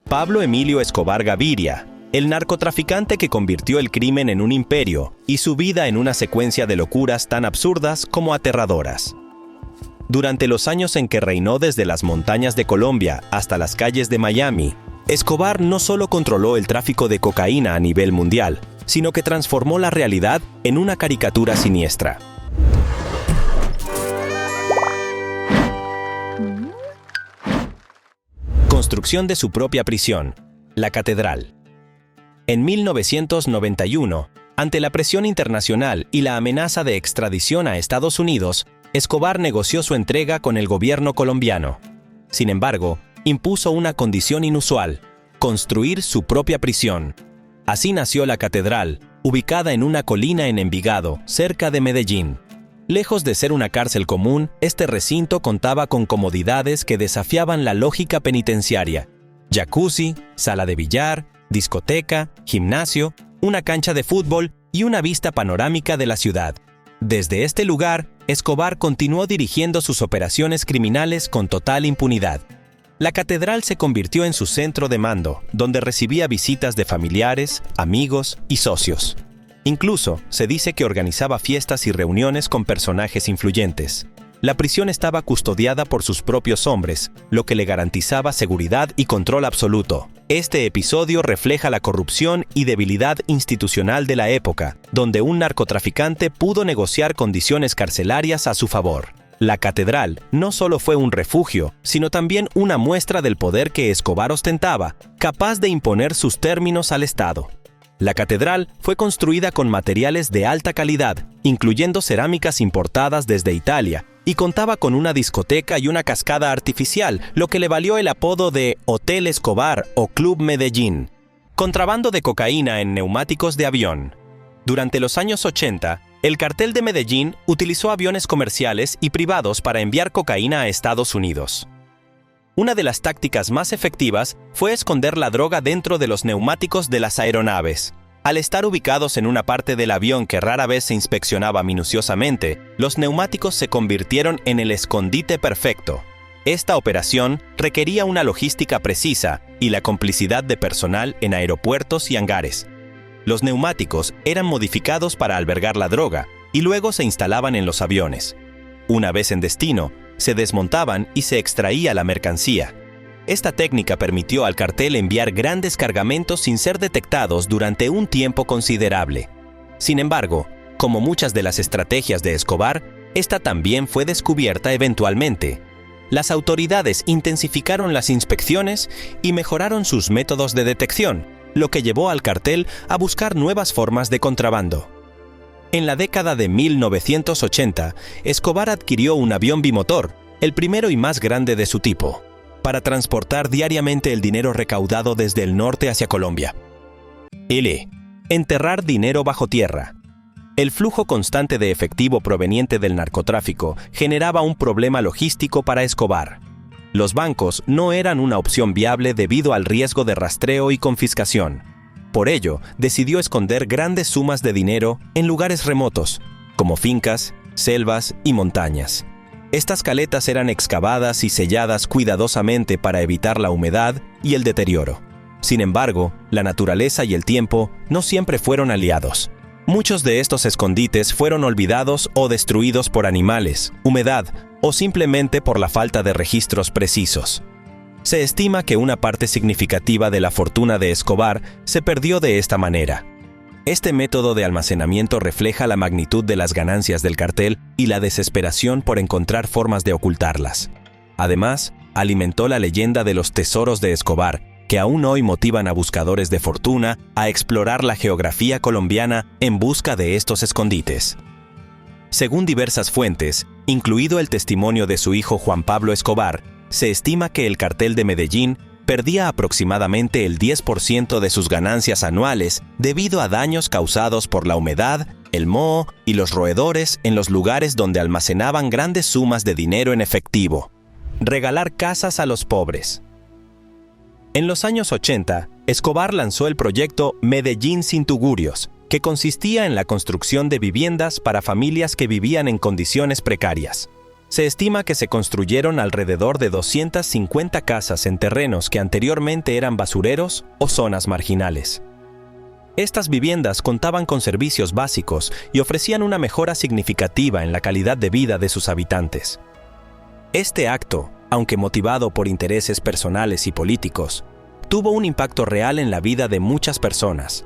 Pablo Emilio Escobar Gaviria, el narcotraficante que convirtió el crimen en un imperio y su vida en una secuencia de locuras tan absurdas como aterradoras. Durante los años en que reinó desde las montañas de Colombia hasta las calles de Miami, Escobar no solo controló el tráfico de cocaína a nivel mundial, sino que transformó la realidad en una caricatura siniestra. Construcción de su propia prisión, la Catedral. En 1991, ante la presión internacional y la amenaza de extradición a Estados Unidos, Escobar negoció su entrega con el gobierno colombiano. Sin embargo, impuso una condición inusual: construir su propia prisión. Así nació la Catedral, ubicada en una colina en Envigado, cerca de Medellín. Lejos de ser una cárcel común, este recinto contaba con comodidades que desafiaban la lógica penitenciaria: jacuzzi, sala de billar, discoteca, gimnasio, una cancha de fútbol y una vista panorámica de la ciudad. Desde este lugar, Escobar continuó dirigiendo sus operaciones criminales con total impunidad. La Catedral se convirtió en su centro de mando, donde recibía visitas de familiares, amigos y socios. Incluso se dice que organizaba fiestas y reuniones con personajes influyentes. La prisión estaba custodiada por sus propios hombres, lo que le garantizaba seguridad y control absoluto. Este episodio refleja la corrupción y debilidad institucional de la época, donde un narcotraficante pudo negociar condiciones carcelarias a su favor. La Catedral no solo fue un refugio, sino también una muestra del poder que Escobar ostentaba, capaz de imponer sus términos al Estado. La Catedral fue construida con materiales de alta calidad, incluyendo cerámicas importadas desde Italia, y contaba con una discoteca y una cascada artificial, lo que le valió el apodo de Hotel Escobar o Club Medellín. Contrabando de cocaína en neumáticos de avión. Durante los años 80, el cartel de Medellín utilizó aviones comerciales y privados para enviar cocaína a Estados Unidos. Una de las tácticas más efectivas fue esconder la droga dentro de los neumáticos de las aeronaves. Al estar ubicados en una parte del avión que rara vez se inspeccionaba minuciosamente, los neumáticos se convirtieron en el escondite perfecto. Esta operación requería una logística precisa y la complicidad de personal en aeropuertos y hangares. Los neumáticos eran modificados para albergar la droga y luego se instalaban en los aviones. Una vez en destino, se desmontaban y se extraía la mercancía. Esta técnica permitió al cartel enviar grandes cargamentos sin ser detectados durante un tiempo considerable. Sin embargo, como muchas de las estrategias de Escobar, esta también fue descubierta eventualmente. Las autoridades intensificaron las inspecciones y mejoraron sus métodos de detección, lo que llevó al cartel a buscar nuevas formas de contrabando. En la década de 1980, Escobar adquirió un avión bimotor, el primero y más grande de su tipo, para transportar diariamente el dinero recaudado desde el norte hacia Colombia. Enterrar dinero bajo tierra. El flujo constante de efectivo proveniente del narcotráfico generaba un problema logístico para Escobar. Los bancos no eran una opción viable debido al riesgo de rastreo y confiscación. Por ello, decidió esconder grandes sumas de dinero en lugares remotos, como fincas, selvas y montañas. Estas caletas eran excavadas y selladas cuidadosamente para evitar la humedad y el deterioro. Sin embargo, la naturaleza y el tiempo no siempre fueron aliados. Muchos de estos escondites fueron olvidados o destruidos por animales, humedad o simplemente por la falta de registros precisos. Se estima que una parte significativa de la fortuna de Escobar se perdió de esta manera. Este método de almacenamiento refleja la magnitud de las ganancias del cartel y la desesperación por encontrar formas de ocultarlas. Además, alimentó la leyenda de los tesoros de Escobar, que aún hoy motivan a buscadores de fortuna a explorar la geografía colombiana en busca de estos escondites. Según diversas fuentes, incluido el testimonio de su hijo Juan Pablo Escobar, se estima que el cartel de Medellín perdía aproximadamente el 10% de sus ganancias anuales debido a daños causados por la humedad, el moho y los roedores en los lugares donde almacenaban grandes sumas de dinero en efectivo. Regalar casas a los pobres. En los años 80, Escobar lanzó el proyecto Medellín sin tugurios, que consistía en la construcción de viviendas para familias que vivían en condiciones precarias. Se estima que se construyeron alrededor de 250 casas en terrenos que anteriormente eran basureros o zonas marginales. Estas viviendas contaban con servicios básicos y ofrecían una mejora significativa en la calidad de vida de sus habitantes. Este acto, aunque motivado por intereses personales y políticos, tuvo un impacto real en la vida de muchas personas.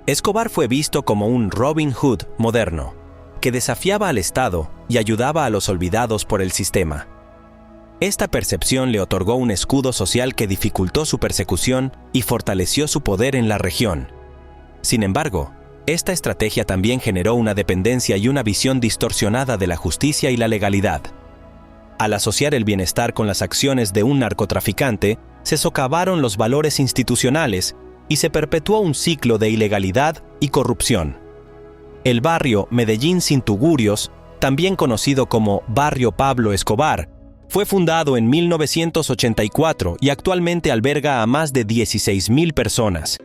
Escobar fue visto como un Robin Hood moderno, que desafiaba al Estado y ayudaba a los olvidados por el sistema. Esta percepción le otorgó un escudo social que dificultó su persecución y fortaleció su poder en la región. Sin embargo, esta estrategia también generó una dependencia y una visión distorsionada de la justicia y la legalidad. Al asociar el bienestar con las acciones de un narcotraficante, se socavaron los valores institucionales y se perpetuó un ciclo de ilegalidad y corrupción. El barrio Medellín Sin Tugurios, también conocido como Barrio Pablo Escobar, fue fundado en 1984 y actualmente alberga a más de 16,000 personas.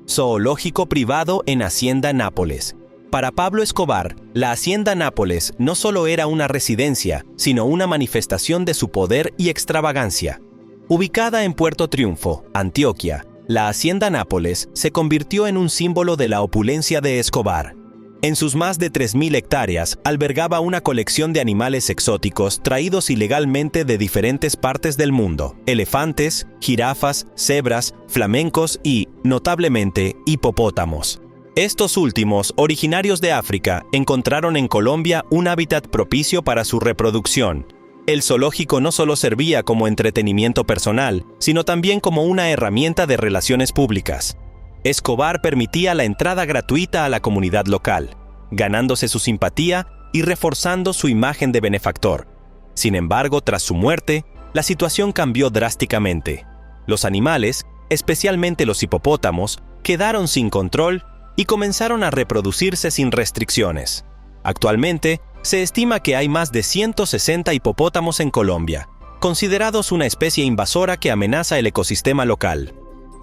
Zoológico privado en Hacienda Nápoles. Para Pablo Escobar, la Hacienda Nápoles no solo era una residencia, sino una manifestación de su poder y extravagancia. Ubicada en Puerto Triunfo, Antioquia, la Hacienda Nápoles se convirtió en un símbolo de la opulencia de Escobar. En sus más de 3,000 hectáreas albergaba una colección de animales exóticos traídos ilegalmente de diferentes partes del mundo: elefantes, jirafas, cebras, flamencos y, notablemente, hipopótamos. Estos últimos, originarios de África, encontraron en Colombia un hábitat propicio para su reproducción. El zoológico no solo servía como entretenimiento personal, sino también como una herramienta de relaciones públicas. Escobar permitía la entrada gratuita a la comunidad local, ganándose su simpatía y reforzando su imagen de benefactor. Sin embargo, tras su muerte, la situación cambió drásticamente. Los animales, especialmente los hipopótamos, quedaron sin control y comenzaron a reproducirse sin restricciones. Actualmente, se estima que hay más de 160 hipopótamos en Colombia, considerados una especie invasora que amenaza el ecosistema local.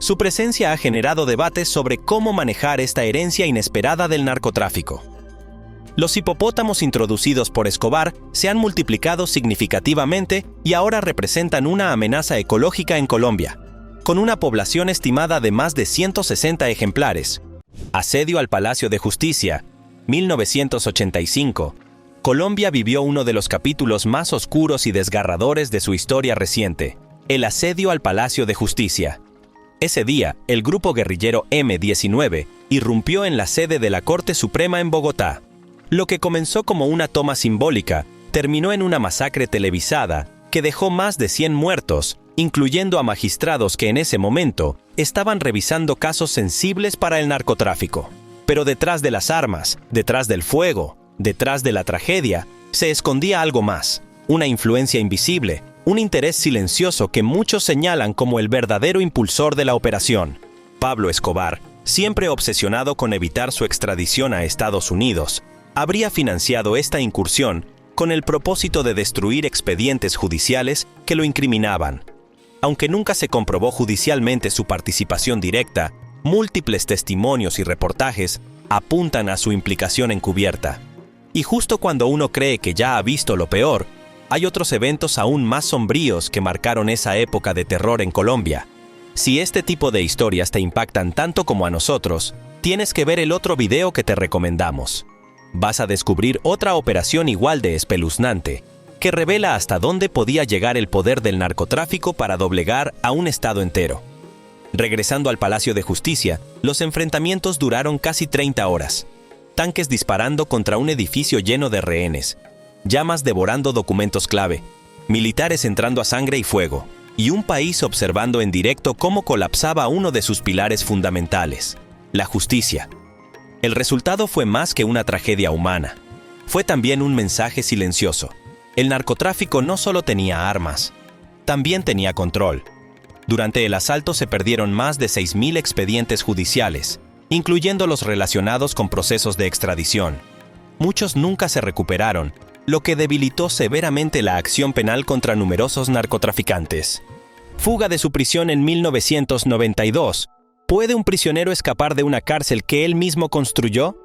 Su presencia ha generado debates sobre cómo manejar esta herencia inesperada del narcotráfico. Los hipopótamos introducidos por Escobar se han multiplicado significativamente y ahora representan una amenaza ecológica en Colombia, con una población estimada de más de 160 ejemplares. Asedio al Palacio de Justicia, 1985. Colombia vivió uno de los capítulos más oscuros y desgarradores de su historia reciente: el asedio al Palacio de Justicia. Ese día, el grupo guerrillero M-19 irrumpió en la sede de la Corte Suprema en Bogotá. Lo que comenzó como una toma simbólica terminó en una masacre televisada que dejó más de 100 muertos, incluyendo a magistrados que en ese momento estaban revisando casos sensibles para el narcotráfico. Pero detrás de las armas, detrás del fuego, detrás de la tragedia, se escondía algo más: una influencia invisible, un interés silencioso que muchos señalan como el verdadero impulsor de la operación. Pablo Escobar, siempre obsesionado con evitar su extradición a Estados Unidos, habría financiado esta incursión con el propósito de destruir expedientes judiciales que lo incriminaban. Aunque nunca se comprobó judicialmente su participación directa, múltiples testimonios y reportajes apuntan a su implicación encubierta. Y justo cuando uno cree que ya ha visto lo peor, hay otros eventos aún más sombríos que marcaron esa época de terror en Colombia. Si este tipo de historias te impactan tanto como a nosotros, tienes que ver el otro video que te recomendamos. Vas a descubrir otra operación igual de espeluznante, que revela hasta dónde podía llegar el poder del narcotráfico para doblegar a un estado entero. Regresando al Palacio de Justicia, los enfrentamientos duraron casi 30 horas. Tanques disparando contra un edificio lleno de rehenes, llamas devorando documentos clave, militares entrando a sangre y fuego, y un país observando en directo cómo colapsaba uno de sus pilares fundamentales: la justicia. El resultado fue más que una tragedia humana. Fue también un mensaje silencioso. El narcotráfico no solo tenía armas, también tenía control. Durante el asalto se perdieron más de 6,000 expedientes judiciales, incluyendo los relacionados con procesos de extradición. Muchos nunca se recuperaron, lo que debilitó severamente la acción penal contra numerosos narcotraficantes. Fuga de su prisión en 1992. ¿Puede un prisionero escapar de una cárcel que él mismo construyó?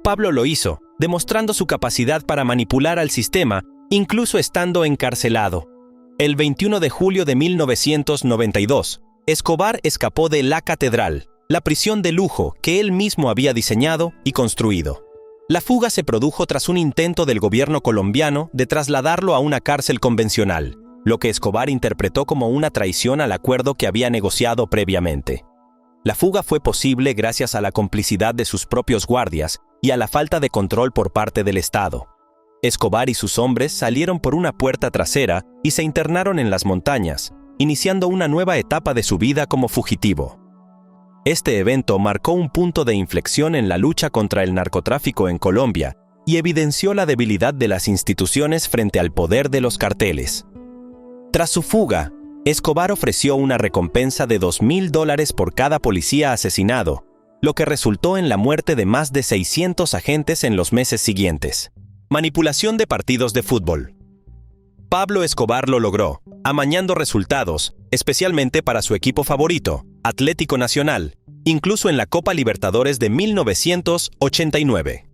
Pablo lo hizo, demostrando su capacidad para manipular al sistema incluso estando encarcelado. El 21 de julio de 1992, Escobar escapó de La Catedral, la prisión de lujo que él mismo había diseñado y construido. La fuga se produjo tras un intento del gobierno colombiano de trasladarlo a una cárcel convencional, lo que Escobar interpretó como una traición al acuerdo que había negociado previamente. La fuga fue posible gracias a la complicidad de sus propios guardias y a la falta de control por parte del Estado. Escobar y sus hombres salieron por una puerta trasera y se internaron en las montañas, iniciando una nueva etapa de su vida como fugitivo. Este evento marcó un punto de inflexión en la lucha contra el narcotráfico en Colombia y evidenció la debilidad de las instituciones frente al poder de los carteles. Tras su fuga, Escobar ofreció una recompensa de $2,000 por cada policía asesinado, lo que resultó en la muerte de más de 600 agentes en los meses siguientes. Manipulación de partidos de fútbol. Pablo Escobar lo logró, amañando resultados, especialmente para su equipo favorito, Atlético Nacional, incluso en la Copa Libertadores de 1989.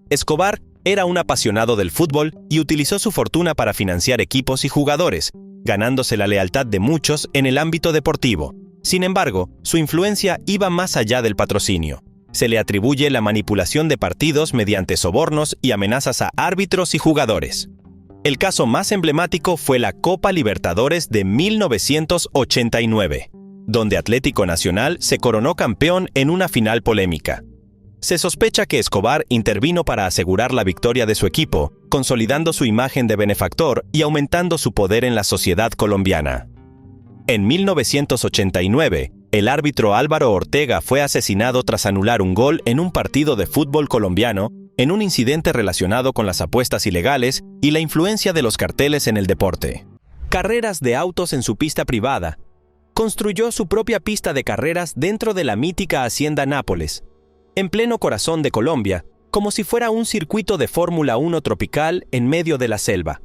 Escobar era un apasionado del fútbol y utilizó su fortuna para financiar equipos y jugadores, ganándose la lealtad de muchos en el ámbito deportivo. Sin embargo, su influencia iba más allá del patrocinio. Se le atribuye la manipulación de partidos mediante sobornos y amenazas a árbitros y jugadores. El caso más emblemático fue la Copa Libertadores de 1989, donde Atlético Nacional se coronó campeón en una final polémica. Se sospecha que Escobar intervino para asegurar la victoria de su equipo, consolidando su imagen de benefactor y aumentando su poder en la sociedad colombiana. En 1989, el árbitro Álvaro Ortega fue asesinado tras anular un gol en un partido de fútbol colombiano en un incidente relacionado con las apuestas ilegales y la influencia de los carteles en el deporte. Carreras de autos en su pista privada. Construyó su propia pista de carreras dentro de la mítica Hacienda Nápoles, en pleno corazón de Colombia, como si fuera un circuito de Fórmula 1 tropical en medio de la selva.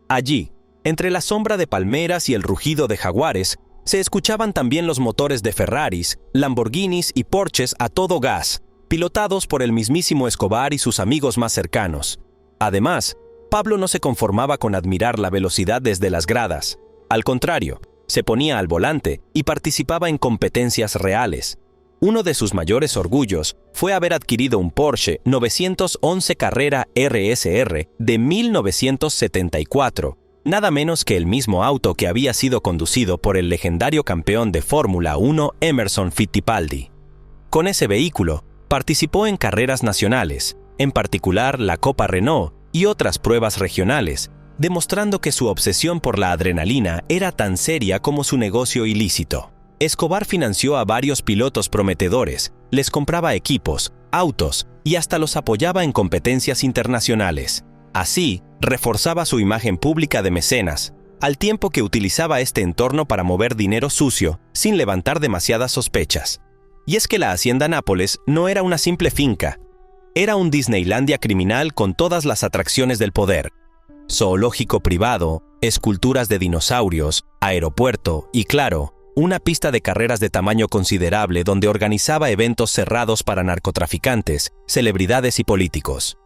Allí, entre la sombra de palmeras y el rugido de jaguares, se escuchaban también los motores de Ferraris, Lamborghinis y Porsches a todo gas, pilotados por el mismísimo Escobar y sus amigos más cercanos. Además, Pablo no se conformaba con admirar la velocidad desde las gradas. Al contrario, se ponía al volante y participaba en competencias reales. Uno de sus mayores orgullos fue haber adquirido un Porsche 911 Carrera RSR de 1974, nada menos que el mismo auto que había sido conducido por el legendario campeón de Fórmula 1 Emerson Fittipaldi. Con ese vehículo, participó en carreras nacionales, en particular la Copa Renault y otras pruebas regionales, demostrando que su obsesión por la adrenalina era tan seria como su negocio ilícito. Escobar financió a varios pilotos prometedores, les compraba equipos, autos y hasta los apoyaba en competencias internacionales. Así, reforzaba su imagen pública de mecenas, al tiempo que utilizaba este entorno para mover dinero sucio sin levantar demasiadas sospechas. Y es que la Hacienda Nápoles no era una simple finca, era un Disneylandia criminal con todas las atracciones del poder. Zoológico privado, esculturas de dinosaurios, aeropuerto y, claro, una pista de carreras de tamaño considerable donde organizaba eventos cerrados para narcotraficantes, celebridades y políticos.